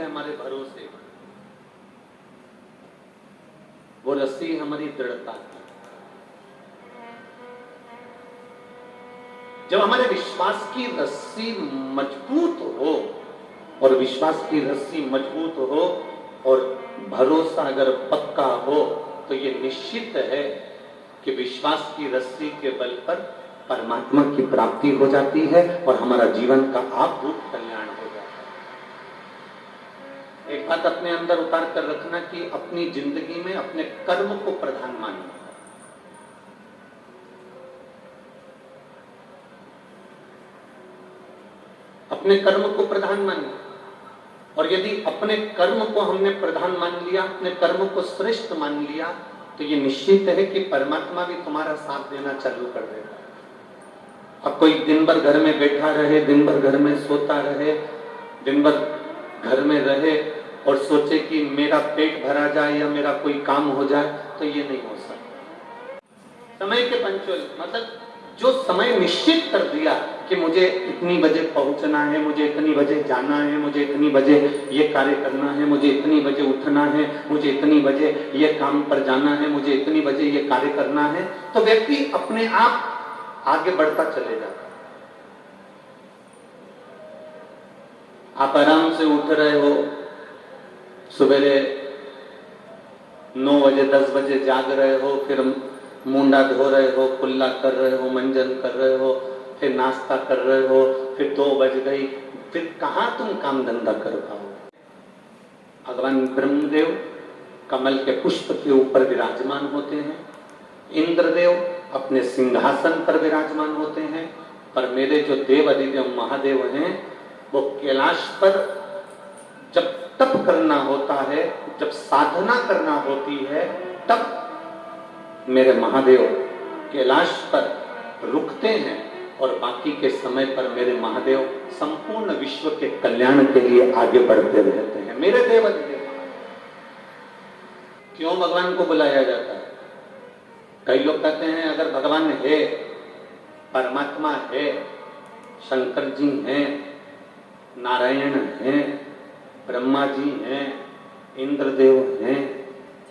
है हमारे भरोसे, वो रस्सी हमारी दृढ़ता की। जब हमारे विश्वास की रस्सी मजबूत हो, और विश्वास की रस्सी मजबूत हो और भरोसा अगर पक्का हो, तो ये निश्चित है कि विश्वास की रस्सी के बल पर परमात्मा की प्राप्ति हो जाती है और हमारा जीवन का आपभूत कल्याण हो जाता है। एक बात अपने अंदर उतार कर रखना कि अपनी जिंदगी में अपने कर्म को प्रधान मानिए। अपने कर्म को प्रधान मानिए, और यदि अपने कर्म को हमने प्रधान मान लिया, अपने कर्म को श्रेष्ठ मान लिया, तो ये निश्चित है कि परमात्मा भी तुम्हारा साथ देना चालू कर देगा। अब कोई दिन भर घर में बैठा रहे, दिन भर घर में सोता रहे, दिन भर घर में रहे और सोचे कि मेरा पेट भरा जाए या मेरा कोई काम हो जाए, तो ये नहीं हो सकता। समय के पंचुअल मतलब जो समय निश्चित कर दिया कि मुझे इतनी बजे पहुंचना है, मुझे इतनी बजे जाना है, मुझे इतनी बजे ये कार्य करना है, मुझे इतनी बजे उठना है, मुझे इतनी बजे ये काम पर जाना है, मुझे इतनी बजे ये कार्य करना है, तो व्यक्ति अपने आप आगे बढ़ता चले जाता। आप आराम से उठ रहे हो, सवेरे 9 बजे 10 बजे जाग रहे हो, फिर मुंडा धो रहे हो, कुल्ला कर रहे हो, मंजन कर रहे हो, फिर नाश्ता कर रहे हो, फिर 2 बज गई, फिर कहां तुम काम धंधा कर पाओगे। भगवान ब्रह्मदेव कमल के पुष्प के ऊपर विराजमान होते हैं, इंद्रदेव अपने सिंहासन पर विराजमान होते हैं, पर मेरे जो देव अधिदेव महादेव हैं वो कैलाश पर जब तप करना होता है, जब साधना करना होती है, तब मेरे महादेव कैलाश पर रुकते हैं और बाकी के समय पर मेरे महादेव संपूर्ण विश्व के कल्याण के लिए आगे बढ़ते रहते हैं। मेरे देव अधिदेव। क्यों भगवान को बुलाया जाता है? कई लोग कहते हैं अगर भगवान है, परमात्मा है, शंकर जी हैं, नारायण हैं, ब्रह्मा जी हैं, इंद्रदेव हैं,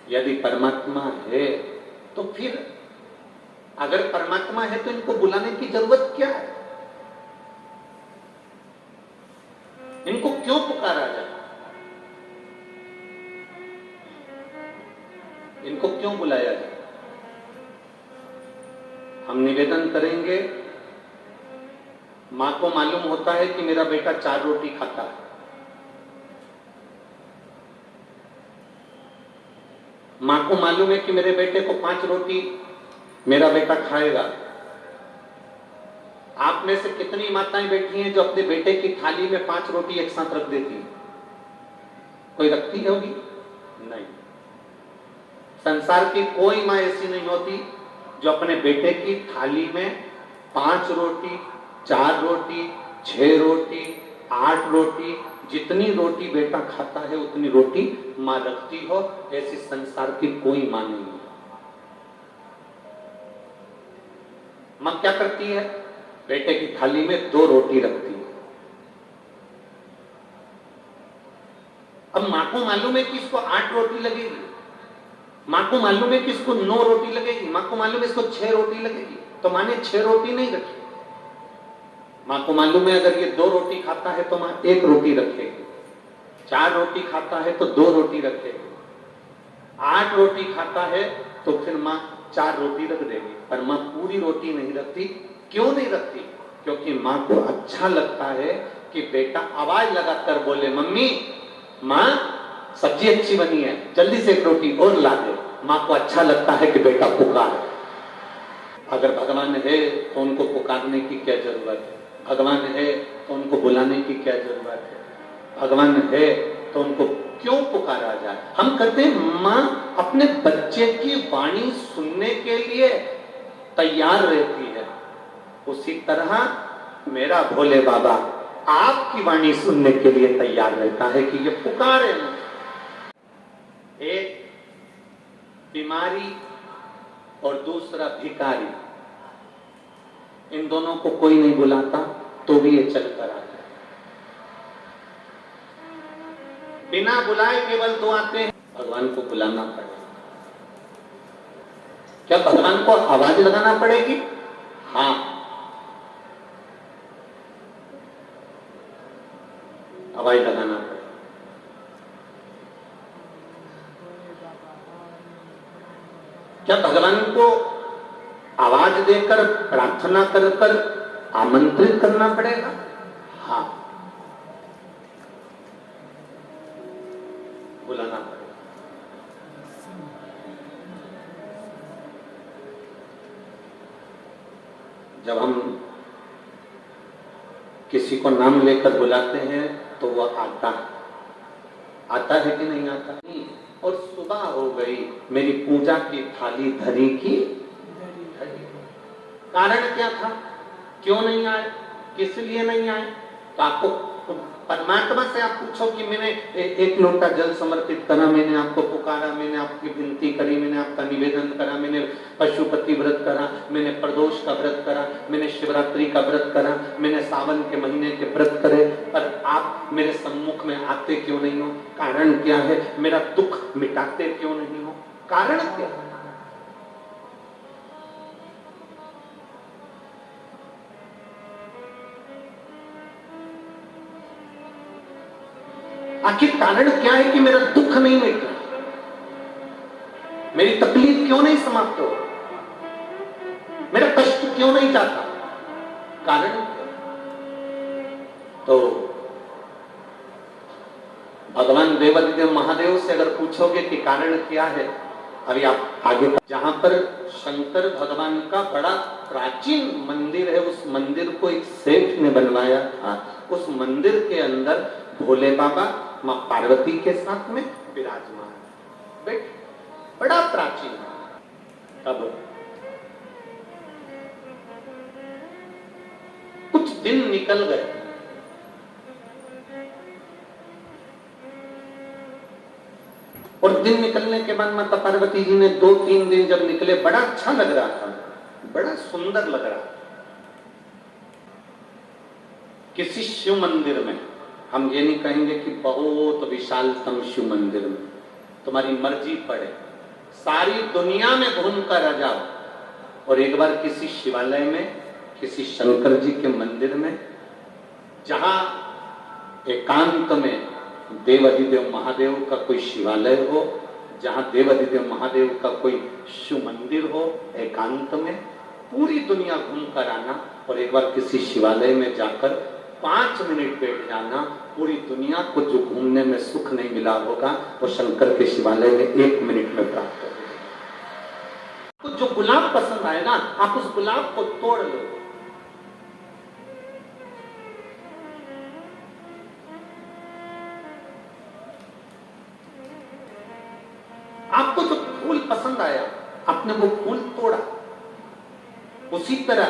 यदि परमात्मा है तो फिर अगर परमात्मा है तो इनको बुलाने की जरूरत क्या है? इनको क्यों पुकारा जाए? इनको क्यों बुलाया जाए? हम निवेदन करेंगे, मां को मालूम होता है कि मेरा बेटा 4 रोटी खाता है, मां को मालूम है कि मेरे बेटे को 5 रोटी मेरा बेटा खाएगा। आप में से कितनी माताएं बैठी हैं जो अपने बेटे की थाली में 5 रोटी एक साथ रख देती हैं? कोई रखती होगी? नहीं। संसार की कोई मां ऐसी नहीं होती जो अपने बेटे की थाली में 5 रोटी, 4 रोटी, 6 रोटी, 8 रोटी, जितनी रोटी बेटा खाता है उतनी रोटी मां रखती हो। ऐसी संसार की कोई मां नहीं है। मां क्या करती है? बेटे की थाली में 2 रोटी रखती है। अब मां को मालूम है कि इसको 8 रोटी लगेगी, मां को मालूम है कि इसको 9 रोटी लगेगी, मां को मालूम है इसको 6 रोटी लगेगी, तो मां ने 6 रोटी नहीं रखी। मां को मालूम है अगर ये 2 रोटी खाता है तो मां 1 रोटी रखेगी, 4 रोटी खाता है तो 2 रोटी रखेगी, 8 रोटी खाता है तो फिर मां 4 रोटी रख देगी, पर मां पूरी रोटी नहीं रखती। क्यों नहीं रखती? क्योंकि मां को अच्छा लगता है कि बेटा आवाज लगाकर बोले, मम्मी, मां सब्जी अच्छी बनी है, जल्दी से 1 रोटी और ला दे। मां को अच्छा लगता है कि बेटा पुकारे। अगर भगवान है तो उनको पुकारने की क्या जरूरत है? भगवान है तो उनको बुलाने की क्या जरूरत है? भगवान है तो उनको क्यों पुकारा जाए? हम कहते हैं मां अपने बच्चे की वाणी सुनने के लिए तैयार रहती है, उसी तरह मेरा भोले बाबा आपकी वाणी सुनने के लिए तैयार रहता है कि ये पुकारे। एक बीमारी और दूसरा भिखारी, इन दोनों को कोई नहीं बुलाता तो भी ये चल कर आता है। बिना बुलाए केवल दो आते हैं, भगवान को बुलाना पड़ेगा। क्या भगवान को आवाज लगाना पड़ेगी? हाँ, आवाज लगाना पड़ेगा। क्या भगवान को आवाज देकर प्रार्थना कर कर आमंत्रित करना पड़ेगा? हाँ, बुलाना पड़ेगा। जब हम किसी को नाम लेकर बुलाते हैं तो वह आता है कि नहीं आता? नहीं। और सुबह हो गई, मेरी पूजा की थाली धरी की धरी। कारण क्या था? क्यों नहीं आए? किस लिए नहीं आए? तो आपको परमात्मा से आप पूछो कि मैंने एक लोटा जल समर्पित करा, मैंने आपको पुकारा, मैंने आपकी विनती करी, मैंने आपका निवेदन करा, मैंने पशुपति व्रत करा, मैंने प्रदोष का व्रत करा, मैंने शिवरात्रि का व्रत करा, मैंने सावन के महीने के व्रत करे, पर आप मेरे सम्मुख में आते क्यों नहीं हो? कारण क्या है? मेरा दुख मिटाते क्यों नहीं हो? कारण क्या है? आखिर कारण क्या है कि मेरा दुख नहीं मिट रहा, मेरी तकलीफ क्यों नहीं समाप्त हो, मेरा कष्ट क्यों नहीं जाता? कारण क्या? तो भगवान देवादिदेव महादेव से अगर पूछोगे कि कारण क्या है, अभी आप आगे, जहां पर शंकर भगवान का बड़ा प्राचीन मंदिर है, उस मंदिर को एक सेठ ने बनवाया था। उस मंदिर के अंदर भोले बाबा मां पार्वती के साथ में विराजमान बेट, बड़ा प्राचीन है। अब कुछ दिन निकल गए, और दिन निकलने के बाद माता पार्वती जी ने 2-3 दिन जब निकले, बड़ा अच्छा लग रहा था, बड़ा सुंदर लग रहा था। किसी शिव मंदिर में, हम ये नहीं कहेंगे कि बहुत विशालतम शिव मंदिर में, तुम्हारी मर्जी पड़े, सारी दुनिया में घूम कर आ जाओ, और एक बार किसी शिवालय में, किसी शंकर जी के मंदिर में, जहां एकांत में देवादिदेव महादेव का कोई शिवालय हो, जहां देवादिदेव महादेव का कोई शिव मंदिर हो, एकांत में पूरी दुनिया घूम कर आना, और एक बार किसी शिवालय में जाकर 5 मिनट बैठ जाना। पूरी दुनिया को जो घूमने में सुख नहीं मिला होगा, वो शंकर के शिवालय में 1 मिनट में प्राप्त हो। तो जो गुलाब पसंद आए ना, आप उस गुलाब को तोड़ लो, आपको जो फूल पसंद आया, आपने वो फूल तोड़ा। उसी तरह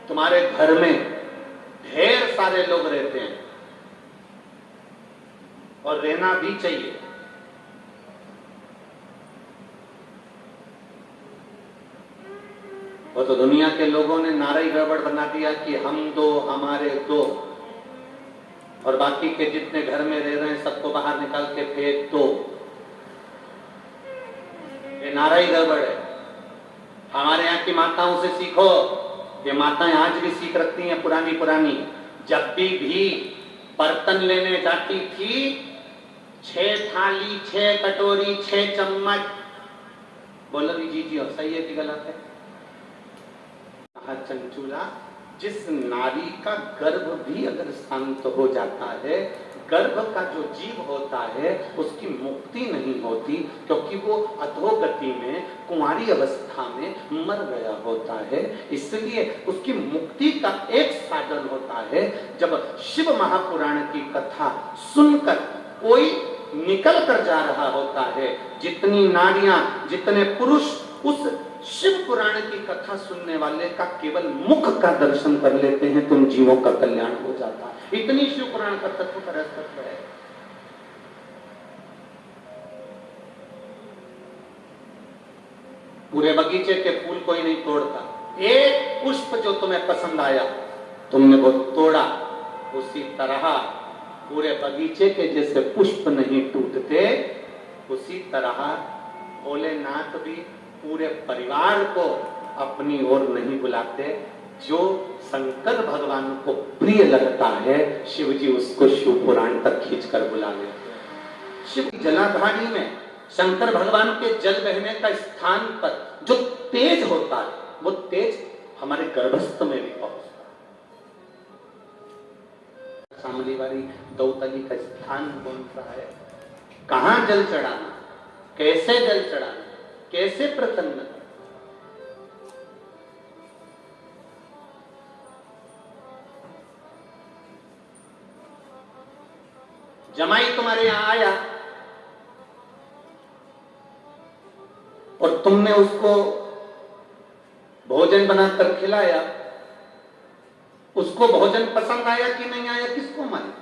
तुम्हारे घर में ढेर सारे लोग रहते हैं, और रहना भी चाहिए। वो तो दुनिया के लोगों ने नारा ही गड़बड़ बना दिया कि हम दो, हमारे दो, और बाकी के जितने घर में रह रहे हैं सबको बाहर निकाल के फेंक दो। ये नारा ही गड़बड़ है। हमारे यहाँ की माताओं से सीखो, ये माताएं आज भी सीख रखती हैं पुरानी पुरानी। जब भी बर्तन लेने जाती थी, 6 थाली, 6 कटोरी, 6 चम्मच, बोलो जी जी सही है कि गलत है? कहा चंचूला, जिस नारी का गर्भ भी अगर शांत हो जाता है, गर्भ का जो जीव होता है उसकी मुक्ति नहीं होती, क्योंकि वो अधोगति में, कुंवारी अवस्था में मर गया होता है। इसलिए उसकी मुक्ति का एक साधन होता है, जब शिव महापुराण की कथा सुनकर कोई निकल कर जा रहा होता है। जितनी नारियां, जितने पुरुष उस शिव पुराण की कथा सुनने वाले का केवल मुख का दर्शन कर लेते हैं, तुम जीवों का कल्याण हो जाता है। इतनी शिव पुराण का तत्व का रहस्य है। पूरे बगीचे के फूल कोई नहीं तोड़ता, एक पुष्प जो तुम्हें पसंद आया तुमने वो तोड़ा, उसी तरह पूरे बगीचे के जैसे पुष्प नहीं टूटते, उसी तरह भोलेनाथ भी पूरे परिवार को अपनी ओर नहीं बुलाते। जो शंकर भगवान को प्रिय लगता है, शिव जी उसको शिव पुराण तक खींचकर बुला लेते हैं। शिव जलाधारी में शंकर भगवान के जल बहने का स्थान पर जो तेज होता है, वो तेज हमारे गर्भस्थ में भी पहुंचता है। शामली वाली दौतली का स्थान कौन सा है, कहां जल चढ़ाना, कैसे जल चढ़ाना, कैसे प्रसन्न करना। जमाई तुम्हारे यहां आया और तुमने उसको भोजन बनाकर खिलाया, उसको भोजन पसंद आया कि नहीं आया, किसको मालूम।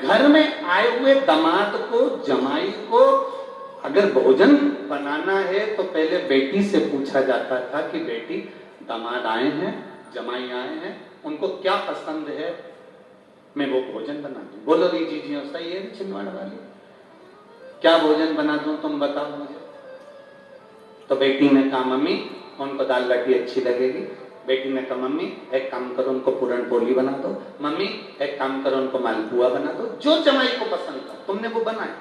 घर में आए हुए दामाद को, जमाई को अगर भोजन बनाना है तो पहले बेटी से पूछा जाता था कि बेटी, दामाद आए हैं, जमाई आए हैं, उनको क्या पसंद है, मैं वो भोजन बना दूं। बोलो री जी जी सही है छिंदवाड़ा वाली, क्या भोजन बना दूं तुम बताओ मुझे। तो बेटी ने कहा मम्मी उनको दाल बाटी अच्छी लगेगी। बेटी ने कहा मम्मी एक काम करो उनको पूरण पोली बना दो, मम्मी एक काम करो उनको मालपुआ बना दो। जो जमाई को पसंद था तुमने वो बनाया,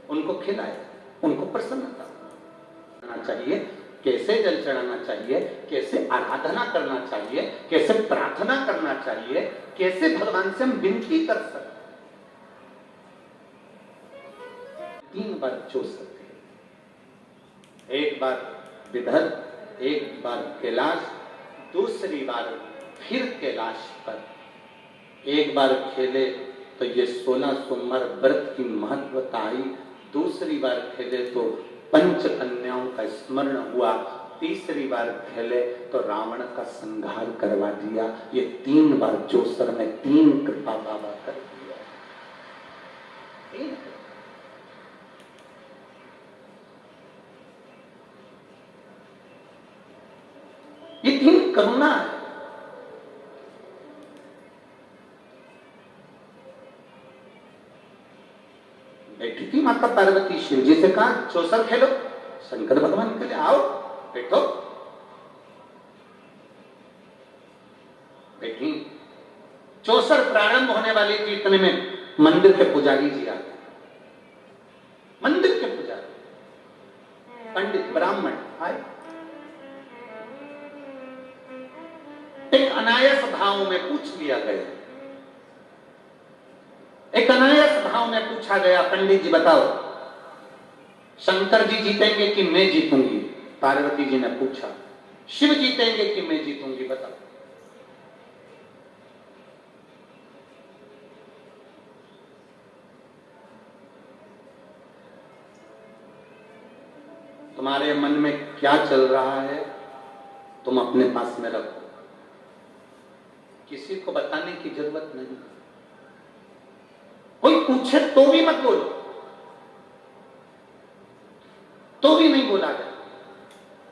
उनको खिलाया, उनको प्रसन्नता करना चाहिए। कैसे जल चढ़ाना चाहिए, कैसे आराधना करना चाहिए, कैसे प्रार्थना करना चाहिए, कैसे भगवान से हम विनती कर सकते। 3 बार जो सकते, एक बार विदर्भ, एक बार कैलाश, दूसरी बार फिर कैलाश पर। एक बार खेले तो ये 16 सोमवार व्रत की महत्वता आई, दूसरी बार खेले तो पंच कन्याओं का स्मरण हुआ, तीसरी बार खेले तो रावण का संहार करवा दिया। ये 3 बार जोसर में 3 कृपा बाबा कर दिया। ये 3 करुणा है। बैठी थी माता पार्वती, शिव जी से कहा चौसर खेलो, शंकर भगवान के लिए आओ बैठो। बैठी, चौसर प्रारंभ होने वाली थी, इतने में मंदिर के पुजारी जी आ गए। मंदिर के पुजारी, पंडित ब्राह्मण आए। एक अनायास भाव में पूछ लिया गया, एक अनायास भाव में पूछा गया, पंडित जी बताओ शंकर जी जीतेंगे कि मैं जीतूंगी। पार्वती जी ने पूछा शिव जीतेंगे कि मैं जीतूंगी, बताओ। तुम्हारे मन में क्या चल रहा है तुम अपने पास में रखो, किसी को बताने की जरूरत नहीं। कोई पूछे तो भी मत बोलो, तो भी नहीं बोला गया।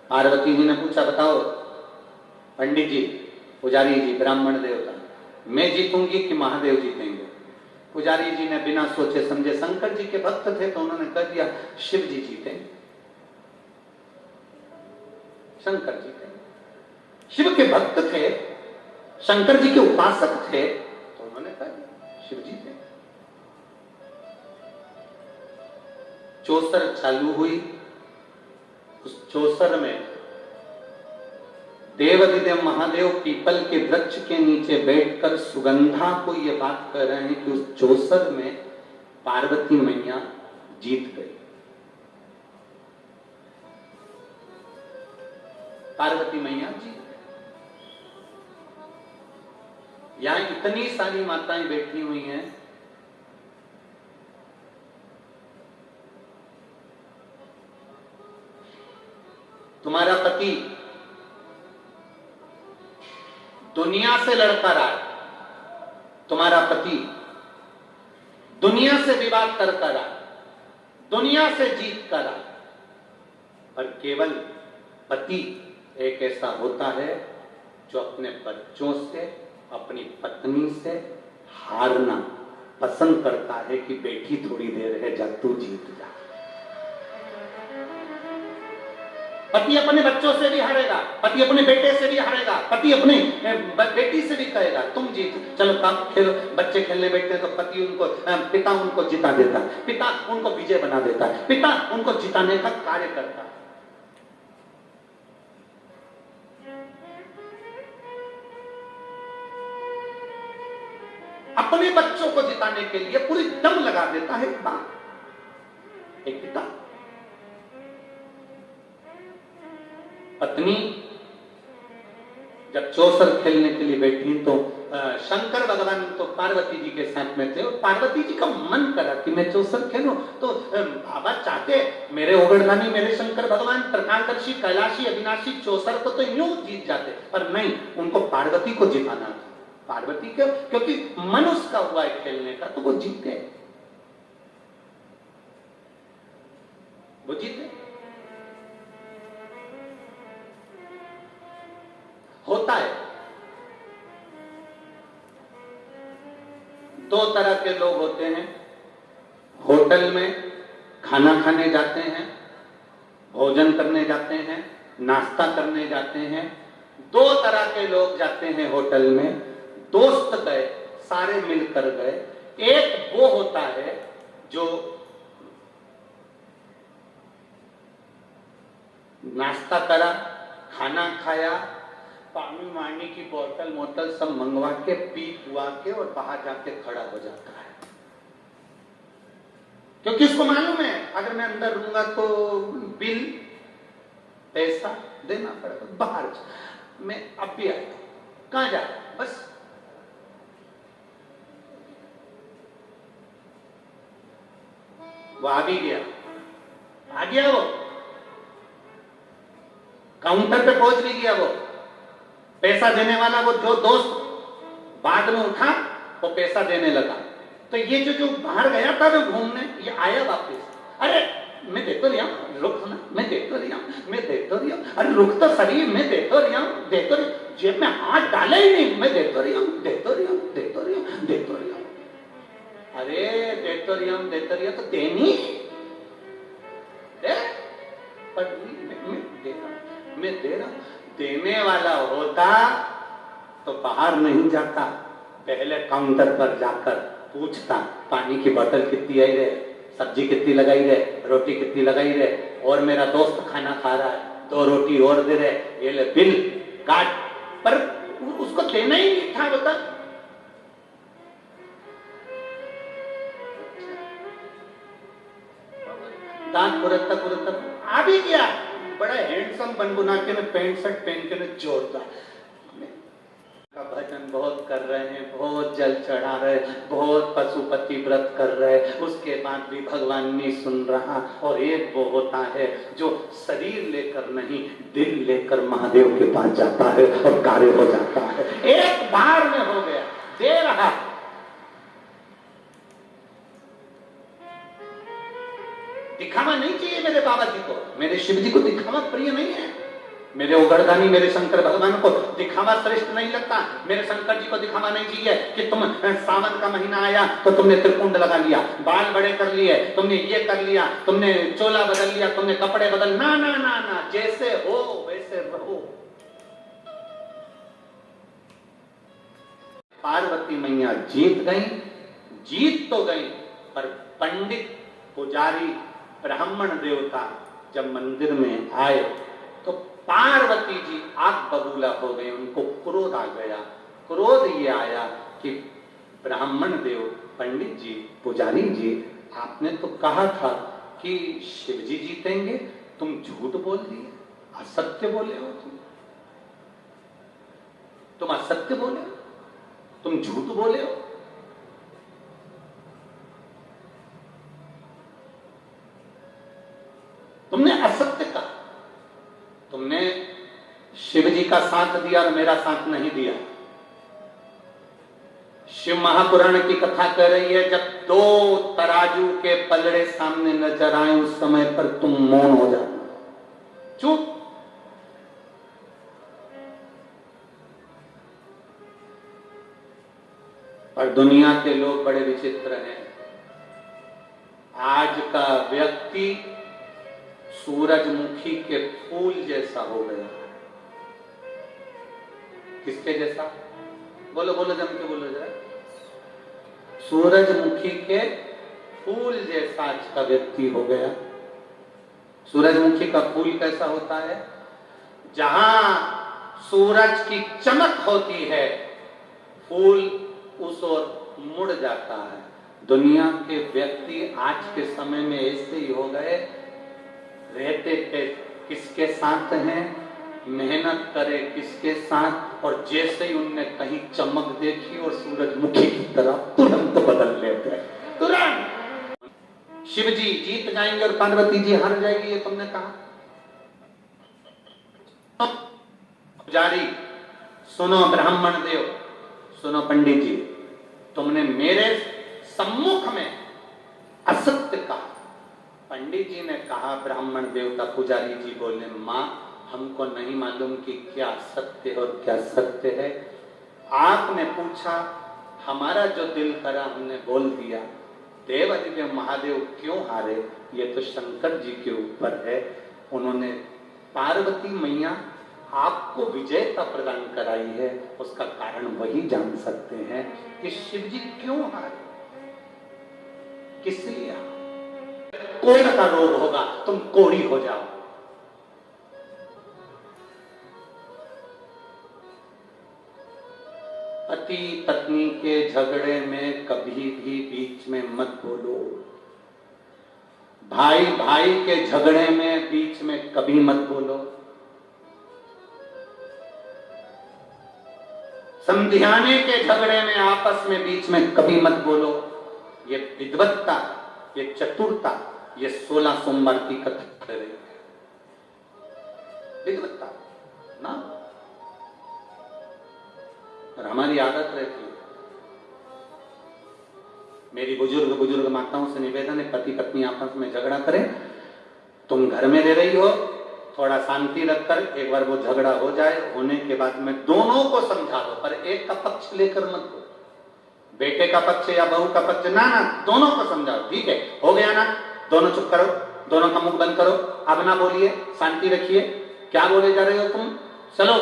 पार्वती जी ने पूछा बताओ पंडित जी, पुजारी जी, ब्राह्मण देवता, मैं जीतूंगी कि महादेव जीतेंगे। पुजारी जी ने बिना सोचे समझे, शंकर जी के भक्त थे तो उन्होंने कह दिया शिव जी जीतेंगे, शंकर जीतेंगे। शिव के भक्त थे, शंकर जी के उपासक थे तो उन्होंने कहा शिव जी थे। चौसर चालू हुई, उस चौसर में देवाधिदेव महादेव पीपल के वृक्ष के नीचे बैठकर सुगंधा को यह बात कर रहे हैं कि उस चौसर में पार्वती मैया जीत गई। पार्वती मैया जीत गई। यहां इतनी सारी माताएं बैठी हुई हैं, तुम्हारा पति दुनिया से लड़कर आए, तुम्हारा पति दुनिया से विवाद कर कर आए, दुनिया से जीत कर आए, पर केवल पति एक ऐसा होता है जो अपने बच्चों से, अपनी पत्नी से हारना पसंद करता है कि बेटी थोड़ी देर है, जब तू जीत जा। पति अपने बच्चों से भी हारेगा, पति अपने बेटे से भी हारेगा, पति अपने बेटी से भी कहेगा तुम जीत, चलो काम खेलो। बच्चे खेलने बैठते हैं तो पति उनको, पिता उनको जिता देता है, पिता उनको विजय बना देता है, पिता उनको जिताने का कार्य करता है। अपने बच्चों को जिताने के लिए पूरी दम लगा देता है बाप, एक पिता। पत्नी जब चौसर खेलने के लिए बैठी तो शंकर भगवान तो पार्वती जी के साथ में थे और पार्वती जी का मन करा कि मैं चौसर खेलूं, तो बाबा चाहते मेरे ओगड़धानी, मेरे शंकर भगवान प्रकाशदर्शी, कैलाशी, अविनाशी चौसर को तो यूं जीत जाते, पर नहीं, उनको पार्वती को जिताना था। पार्वती क्यों? क्योंकि मन उसका हुआ है खेलने का, तो वो जीते, वो जीते। होता है दो तरह के लोग होते हैं, होटल में खाना खाने जाते हैं, भोजन करने जाते हैं, नाश्ता करने जाते हैं। दो तरह के लोग जाते हैं होटल में, दोस्त गए, सारे मिलकर गए। एक वो होता है जो नाश्ता करा, खाना खाया, पानी वानी की बोतल मोतल सब मंगवा के पी हुआ के और बाहर जाके खड़ा हो जाता है, क्योंकि उसको मालूम है अगर मैं अंदर रहूंगा तो बिल पैसा देना पड़ेगा। बाहर मैं अब भी आया, कहां जा, बस वो आ भी गया, आ गया, वो काउंटर पे पहुंच भी गया। वो पैसा देने वाला, वो जो दोस्त बाद में उठा वो पैसा देने लगा। तो ये जो बाहर गया था वो घूमने, ये आया वापस, अरे मैं दे तो रहा हूं, रुक ना, मैं दे तो रहा हूं, मैं दे तो रहा हूं, अरे रुक तो सही, मैं दे तो रहा हूं, दे तो रहा, जेब में हाथ डाले ही नहीं, मैं दे तो रहा हूं, दे तो रहा हूं, दे तो रहा हूं, दे तो रहा हूं, अरे दे तो रहा हूं, दे तो रहा, तो देनी दे, पर मैं दे रहा हूं। देने वाला होता तो बाहर नहीं जाता, पहले काउंटर पर जाकर पूछता पानी की बोतल कितनी आई रे, सब्जी कितनी लगाई रे, रोटी कितनी लगाई रे, और मेरा दोस्त खाना खा रहा है, 2 रोटी और दे रहे, ये ले बिल काट। पर उसको देना ही नहीं था, बता। दांत कुरता आ भी गया, बड़ा हैंडसम बनबुना के ने पैंट शर्ट पहन के ने जोड़ता का भजन बहुत कर रहे हैं, बहुत जल चढ़ा रहे, बहुत पशुपति व्रत कर रहे, उसके बाद भी भगवान नहीं सुन रहा। और एक वो होता है जो शरीर लेकर नहीं, दिल लेकर महादेव के पास जाता है और कार्य हो जाता है, एक बार में हो गया, दे रहा। दिखावा नहीं चाहिए मेरे बाबा जी को, मेरे शिव जी को दिखावा प्रिय नहीं है, मेरे उगरदानी, मेरे शंकर भगवान को दिखावा श्रेष्ठ नहीं लगता। मेरे शंकर जी को दिखावा नहीं चाहिए कि तुम सावन का महीना आया तो तुमने त्रिपुंड लगा लिया, बाल बड़े कर लिए, तुमने ये कर लिया, तुमने चोला बदल लिया, तुमने कपड़े बदल, ना ना ना ना, जैसे हो वैसे रहो। पार्वती मैया जीत गई, जीत तो गई, पर पंडित, पुजारी, ब्राह्मण देवता जब मंदिर में आए तो पार्वती जी आग बबूला हो गए, उनको क्रोध आ गया। क्रोध ये आया कि ब्राह्मण देव, पंडित जी, पुजारी जी, आपने तो कहा था कि शिव जी जीतेंगे, तुम झूठ बोल दिए, असत्य बोले हो, तुम असत्य बोले हो, तुम झूठ बोले हो। तुमने असत्य कहा, तुमने शिव जी का साथ दिया और मेरा साथ नहीं दिया। शिव महापुराण की कथा कह रही है, जब 2 तराजू के पलड़े सामने नजर आए उस समय पर तुम मौन हो जाना, चुप। पर दुनिया के लोग बड़े विचित्र हैं। आज का व्यक्ति सूरजमुखी के फूल जैसा हो गया। किसके जैसा? बोलो बोलो, जम के बोलो जरा। सूरजमुखी के फूल जैसा आज का व्यक्ति हो गया। सूरजमुखी का फूल कैसा होता है? जहां सूरज की चमक होती है, फूल उस ओर मुड़ जाता है। दुनिया के व्यक्ति आज के समय में ऐसे ही हो गए, रहते थे किसके साथ हैं, मेहनत करे किसके साथ, और जैसे ही उनने कहीं चमक देखी और सूरजमुखी की तरह तुरंत बदल लेते हैं, तुरंत। शिव जी जीत जाएंगे और पार्वती जी हार जाएगी, ये तुमने कहा। पुजारी सुनो, ब्राह्मण देव सुनो, पंडित जी तुमने मेरे सम्मुख में असत्य कहा। पंडित जी ने कहा, ब्राह्मण देवता पुजारी जी बोले, मां हमको नहीं मालूम कि क्या सत्य और क्या सत्य है। आपने पूछा, हमारा जो दिल करा हमने बोल दिया। देव अधिदेव महादेव क्यों हारे, ये तो शंकर जी के ऊपर है। उन्होंने पार्वती मैया आपको विजयता प्रदान कराई है, उसका कारण वही जान सकते हैं कि शिव जी क्यों हारे, किस लिए। कोढ़ का रोग होगा, तुम कोढ़ी हो जाओ। पति पत्नी के झगड़े में कभी भी बीच में मत बोलो। भाई भाई के झगड़े में बीच में कभी मत बोलो। समधियाने के झगड़े में आपस में बीच में कभी मत बोलो। ये विद्वत्ता, ये चतुरता, ये 16 सोमवार की कथा कर रही है। विद्वत्ता ना, और हमारी आदत रहती है। मेरी बुजुर्ग माताओं से निवेदन है, पति पत्नी आपस में झगड़ा करें, तुम घर में रह रही हो, थोड़ा शांति रखकर एक बार वो झगड़ा हो जाए, होने के बाद में दोनों को समझा दो, पर एक का पक्ष लेकर मत दो। बेटे का पक्ष या बहू का पक्ष ना, दोनों को समझाओ। ठीक है, हो गया ना, दोनों चुप करो, दोनों का मुख बंद करो, अब ना बोलिए, शांति रखिए। क्या बोले जा रहे हो तुम? चलो